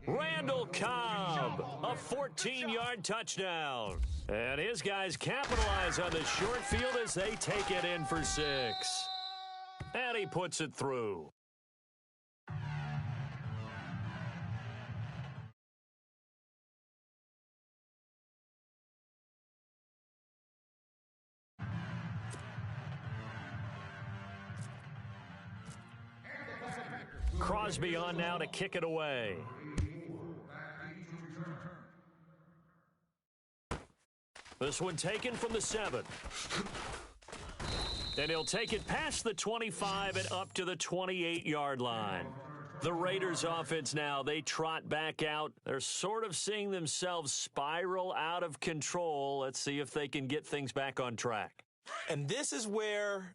Randall Cobb, a 14-yard touchdown. And his guys capitalize on the short field as they take it in for 6. And he puts it through. Crosby on now to kick it away. This one taken from the 7. And he'll take it past the 25 and up to the 28-yard line. The Raiders offense now, they trot back out. They're sort of seeing themselves spiral out of control. Let's see if they can get things back on track. And this is where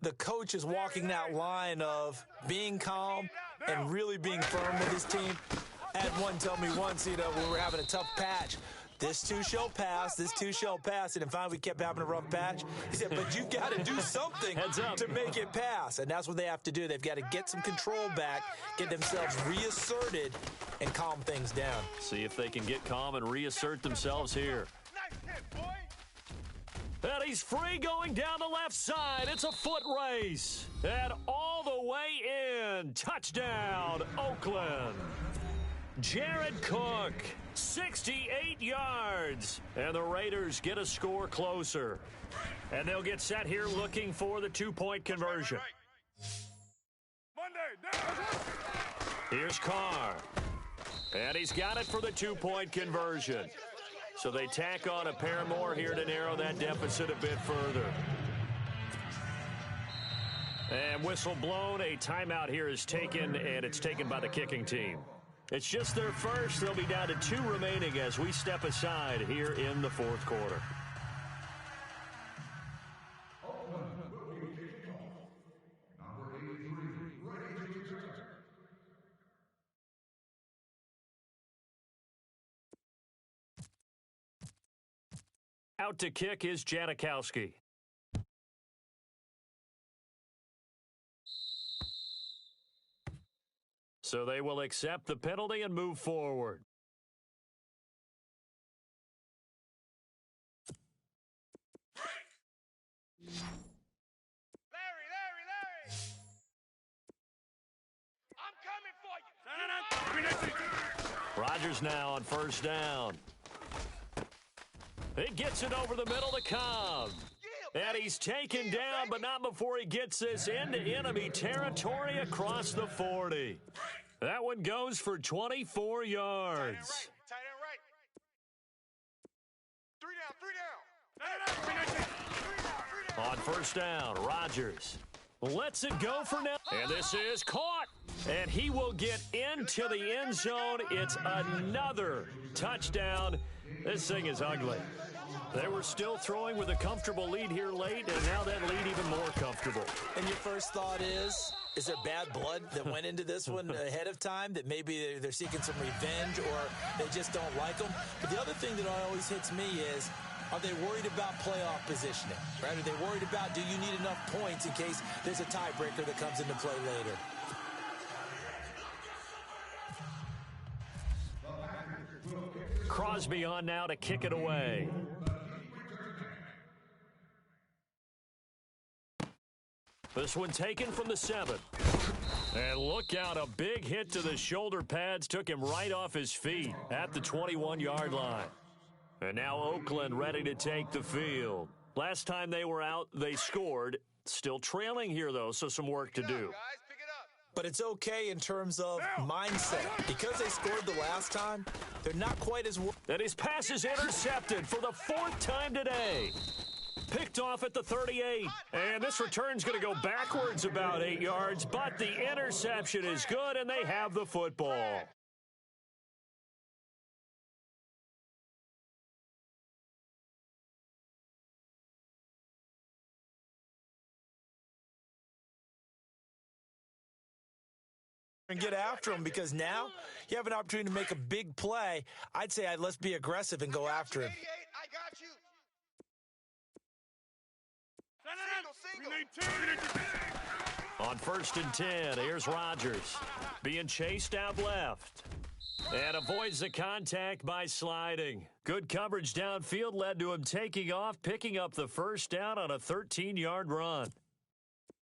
the coach is walking that line of being calm and really being firm with his team. I had one tell me once, when we were having a tough patch, this too shall pass, this too shall pass. And finally we kept having a rough patch. He said, but you've got to do something to make it pass. And that's what they have to do. They've got to get some control back, get themselves reasserted, and calm things down. See if they can get calm and reassert themselves here. And he's free going down the left side. It's a foot race. And all the way in. Touchdown, Oakland. Jared Cook, 68 yards. And the Raiders get a score closer. And they'll get set here looking for the two-point conversion. Here's Carr. And he's got it for the two-point conversion. So they tack on a pair more here to narrow that deficit a bit further. And whistle blown. A timeout here is taken, and it's taken by the kicking team. It's just their first. They'll be down to 2 remaining as we step aside here in the fourth quarter. Out to kick is Janikowski. So they will accept the penalty and move forward. Larry! I'm coming for you! Rodgers now on first down. He gets it over the middle to Cobb. And he's taken down, but not before he gets this into enemy territory across the 40. That one goes for 24 yards. Tight end right. 3 down. On first down, Rodgers lets it go for now. And this is caught. And he will get into the end zone. It's another touchdown. This thing is ugly. They were still throwing with a comfortable lead here late, and now that lead even more comfortable. And your first thought is there bad blood that went into this one ahead of time, that maybe they're seeking some revenge or they just don't like them? But the other thing that always hits me is, are they worried about playoff positioning? Right? Are they worried about, do you need enough points in case there's a tiebreaker that comes into play later? Crosby on now to kick it away. This one taken from the 7. And look out, a big hit to the shoulder pads took him right off his feet at the 21-yard line. And now Oakland ready to take the field. Last time they were out, they scored. Still trailing here, though, so some work to do. But it's okay in terms of mindset. Because they scored the last time, they're not quite as... And his pass is intercepted for the 4th time today. Picked off at the 38. And this return's going to go backwards about 8 yards, but the interception is good, and they have the football. And get after him, because now you have an opportunity to make a big play. I'd say let's be aggressive and go after him. I got you. On 1st and 10, here's Rodgers. Being chased out left. And avoids the contact by sliding. Good coverage downfield led to him taking off, picking up the first down on a 13-yard run.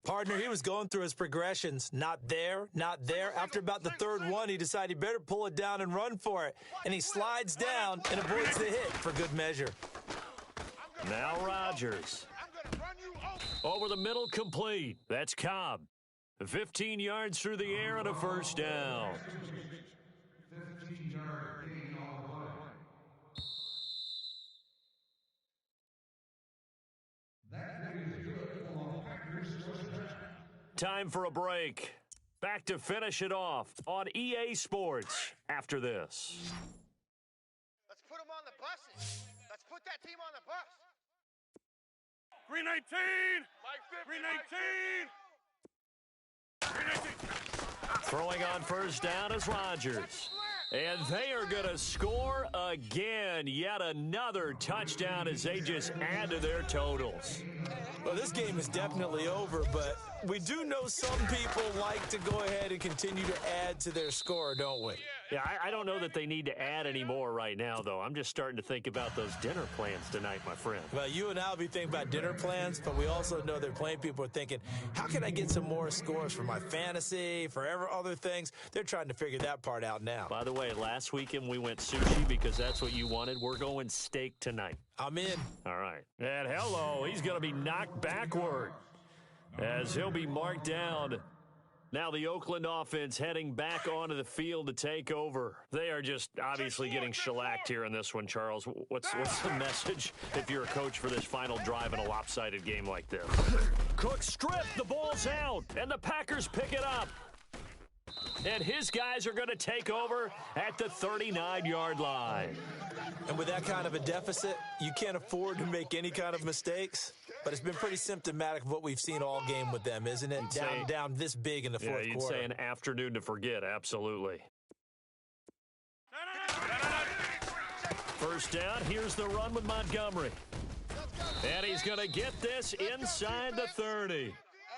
Partner, he was going through his progressions. Not there, not there. After about the third one, he decided he better pull it down and run for it. And he slides down and avoids the hit for good measure. Now Rodgers. Over the middle, complete. That's Cobb. 15 yards through the air and a first down. Time for a break. Back to finish it off on EA Sports after this. Let's put them on the buses. Let's put that team on the bus. 319! 319! 319! Throwing on first down is Rodgers. And they are going to score again. Yet another touchdown as they just add to their totals. Well, this game is definitely over, but we do know some people like to go ahead and continue to add to their score, don't we? Yeah, I don't know that they need to add any more right now, though. I'm just starting to think about those dinner plans tonight, my friend. Well, you and I will be thinking about dinner plans, but we also know that plenty of people are thinking, how can I get some more scores for my fantasy, for other things? They're trying to figure that part out now. By the way, last weekend we went sushi because that's what you wanted. We're going steak tonight. I'm in. All right. And hello, he's going to be knocked backward as he'll be marked down. Now the Oakland offense heading back onto the field to take over. They are just obviously getting shellacked here in this one, Charles. What's the message if you're a coach for this final drive in a lopsided game like this? Cook stripped, the ball's out, and the Packers pick it up. And his guys are going to take over at the 39-yard line. And with that kind of a deficit, you can't afford to make any kind of mistakes. But it's been pretty symptomatic of what we've seen all game with them, isn't it? Down this big in the fourth you'd quarter. Say an afternoon to forget, absolutely. First down, here's the run with Montgomery. And he's going to get this inside the 30.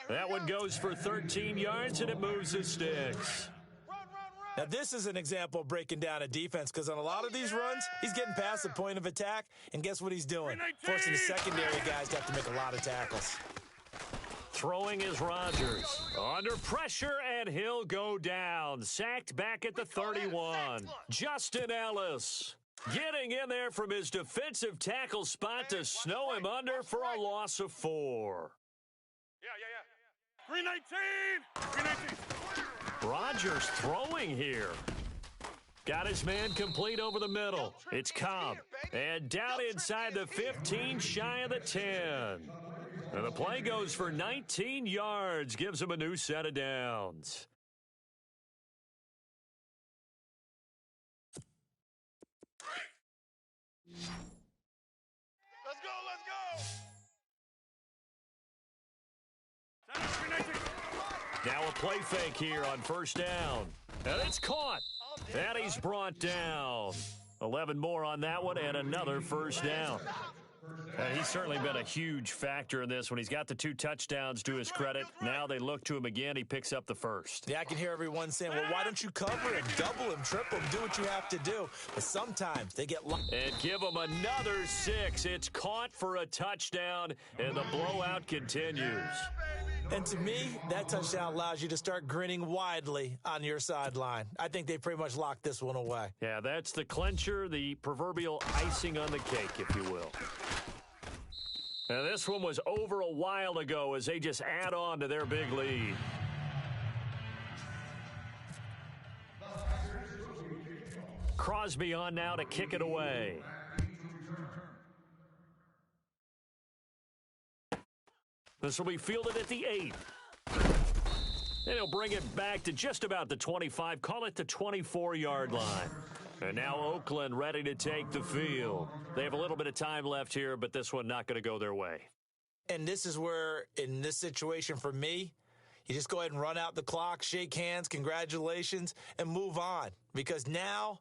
That one goes for 13 yards, and it moves the sticks. Now, this is an example of breaking down a defense because on a lot of these runs, he's getting past the point of attack, and guess what he's doing? Forcing the secondary guys to have to make a lot of tackles. Throwing is Rodgers. Under pressure, and he'll go down. Sacked back at the 31. Justin Ellis getting in there from his defensive tackle spot to snow him under for a loss of 4. 319! 319! Rodgers throwing here. Got his man complete over the middle. It's Cobb. And down inside the 15, shy of the 10. And the play goes for 19 yards. Gives him a new set of downs. Let's go! 319! Now a play fake here on first down. And it's caught. And he's brought down. 11 more on that one and another first down. He's certainly been a huge factor in this when he's got the 2 touchdowns to his credit. Now they look to him again. He picks up the first. Yeah, I can hear everyone saying, well, why don't you cover him, double him, triple him, do what you have to do. But sometimes they get lucky. And give him another 6. It's caught for a touchdown, and the blowout continues. And to me, that touchdown allows you to start grinning widely on your sideline. I think they pretty much locked this one away. Yeah, that's the clincher, the proverbial icing on the cake, if you will. Now, this one was over a while ago as they just add on to their big lead. Crosby on now to kick it away. This will be fielded at the 8. And he'll bring it back to just about the 25, call it the 24-yard line. And now Oakland ready to take the field. They have a little bit of time left here, but this one not going to go their way. And this is where, in this situation for me, you just go ahead and run out the clock, shake hands, congratulations, and move on. Because now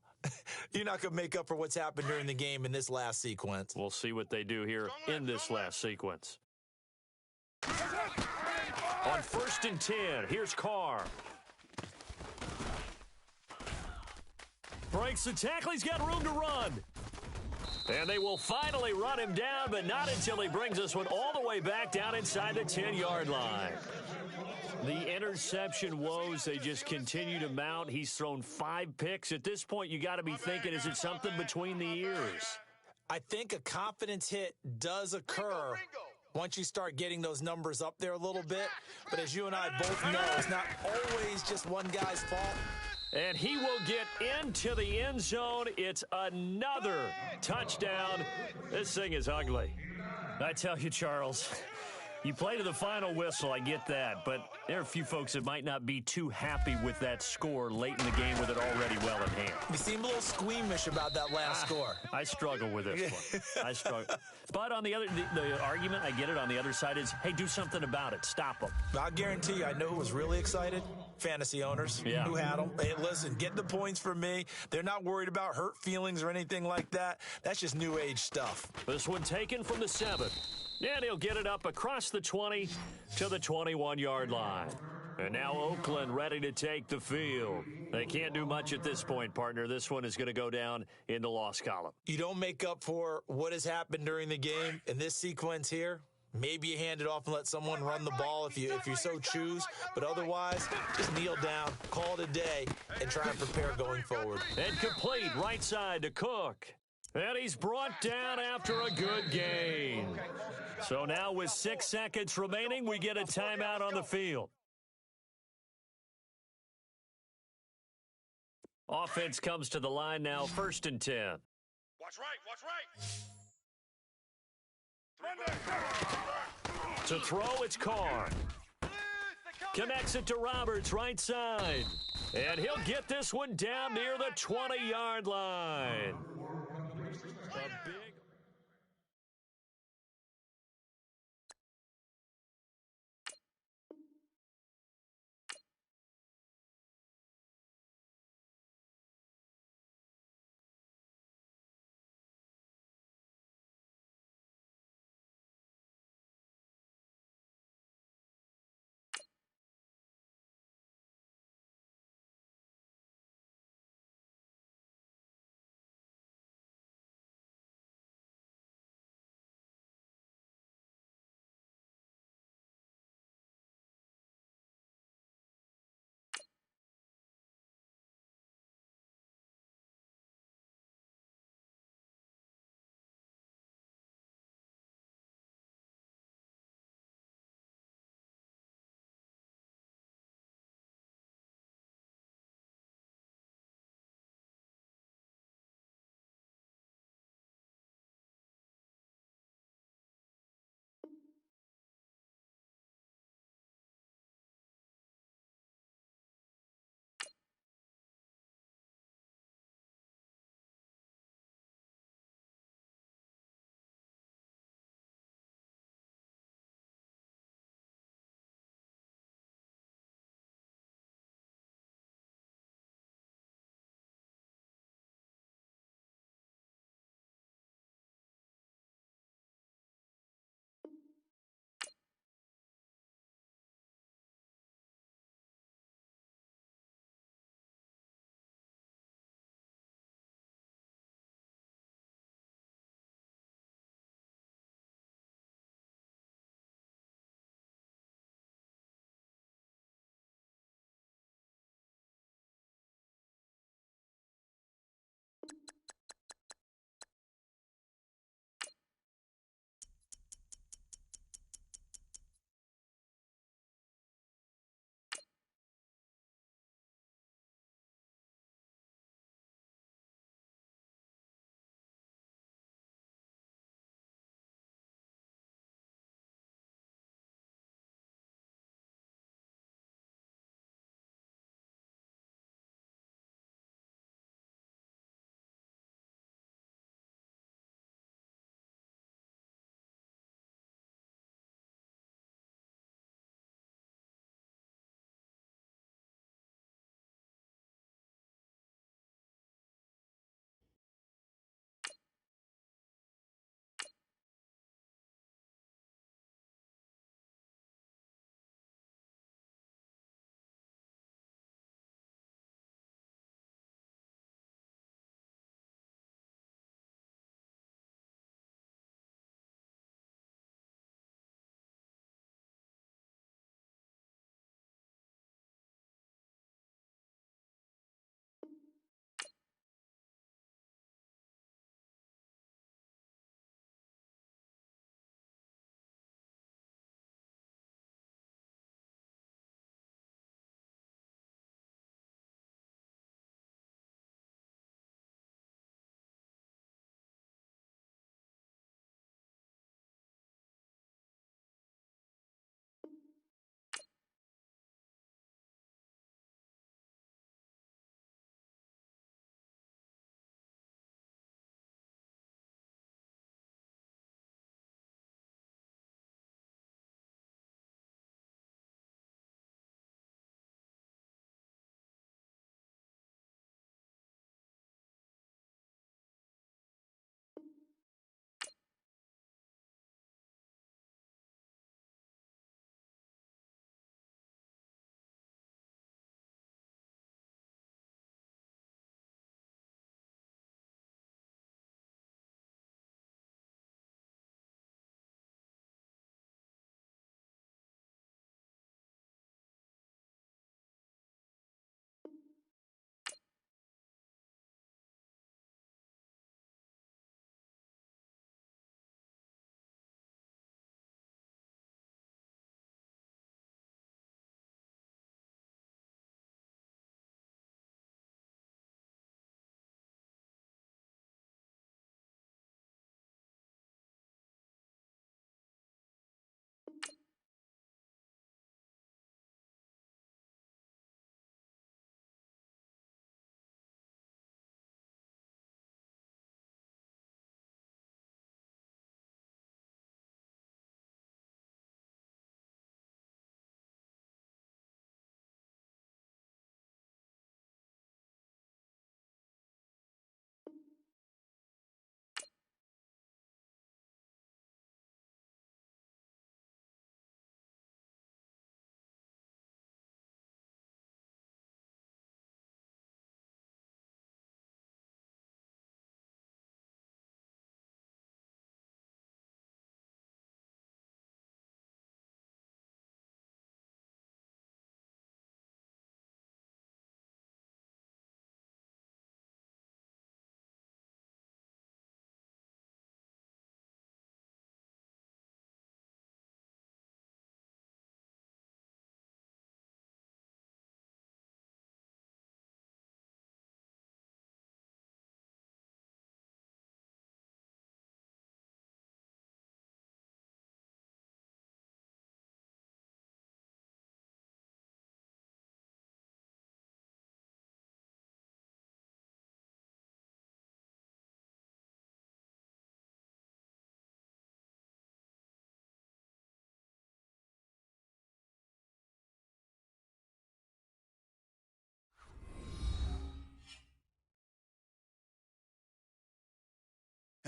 you're not going to make up for what's happened during the game in this last sequence. We'll see what they do here in this last sequence. On 1st and 10, here's Carr. Breaks the tackle. He's got room to run. And they will finally run him down, but not until he brings this one all the way back down inside the 10-yard line. The interception woes, they just continue to mount. He's thrown 5 picks. At this point, you got to be thinking, is it something between the ears? I think a confidence hit does occur once you start getting those numbers up there a little bit. But as you and I both know, it's not always just one guy's fault. And he will get into the end zone. It's another touchdown. This thing is ugly. I tell you, Charles, you play to the final whistle, I get that. But there are a few folks that might not be too happy with that score late in the game with it already well in hand. You seem a little squeamish about that last score. I struggle with this one. I struggle. But on the other, the argument, I get it, on the other side is, hey, do something about it. Stop them. I'll guarantee you, I know who was really excited. Fantasy owners who had them. Hey, listen, get the points for me. They're not worried about hurt feelings or anything like that. That's just new age stuff. This one taken from the 7. And he'll get it up across the 20 to the 21-yard line. And now Oakland ready to take the field. They can't do much at this point, partner. This one is going to go down in the loss column. You don't make up for what has happened during the game in this sequence here. Maybe you hand it off and let someone run the ball if you so choose. But otherwise, just kneel down, call it a day, and try and prepare going forward. And complete right side to Cook. And he's brought down after a good gain. So now with 6 seconds remaining, we get a timeout on the field. Offense comes to the line now, 1st and 10. Watch right, watch right. To throw, it's Carr. Connects it to Roberts, right side. And he'll get this one down near the 20-yard line. A big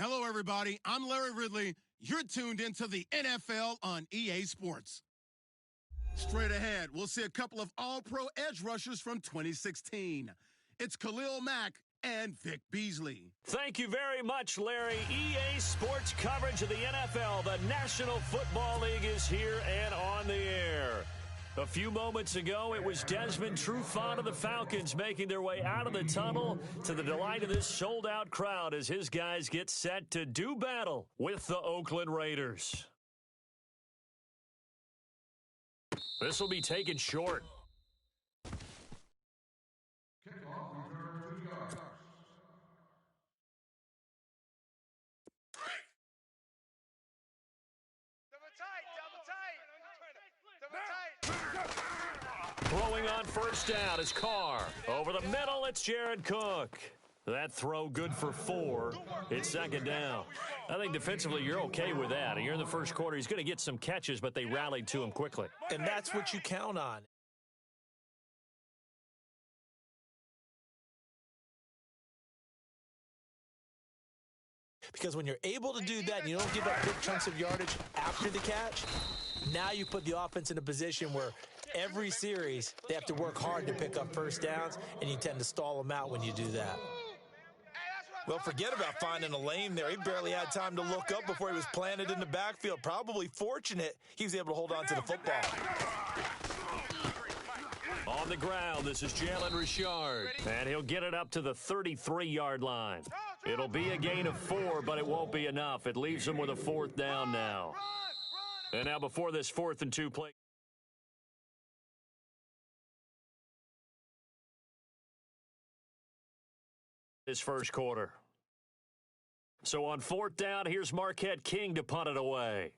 Hello, everybody. I'm Larry Ridley. You're tuned into the NFL on EA Sports. Straight ahead, we'll see a couple of all-pro edge rushers from 2016. It's Khalil Mack and Vic Beasley. Thank you very much, Larry. EA Sports coverage of the NFL. The National Football League is here and on the air. A few moments ago, it was Desmond Trufant of the Falcons making their way out of the tunnel to the delight of this sold-out crowd as his guys get set to do battle with the Oakland Raiders. This will be taken short. Throwing on first down is Carr. Over the middle, it's Jared Cook. That throw good for 4. It's second down. I think defensively you're okay with that. You're in the first quarter. He's going to get some catches, but they rallied to him quickly. And that's what you count on. Because when you're able to do that and you don't give up big chunks of yardage after the catch, now you put the offense in a position where every series they have to work hard to pick up first downs, and you tend to stall them out when you do that. Well, forget about finding a lane there. He barely had time to look up before he was planted in the backfield. Probably fortunate he was able to hold on to the football. On the ground, this is Jalen Richard, and he'll get it up to the 33-yard line. It'll be a gain of 4, but it won't be enough. It leaves him with a 4th down now. And now before this 4th and 2 play. This first quarter. So on 4th down, here's Marquette King to punt it away.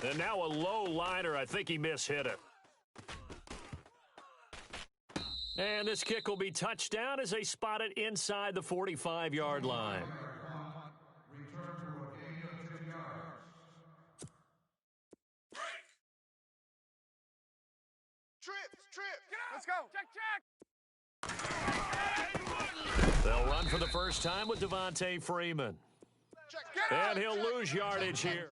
And now a low liner. I think he mishit it. And this kick will be touchdown as they spot it inside the 45-yard line. Let's go. Check. They'll run for the first time with Devontae Freeman. And he'll lose yardage here.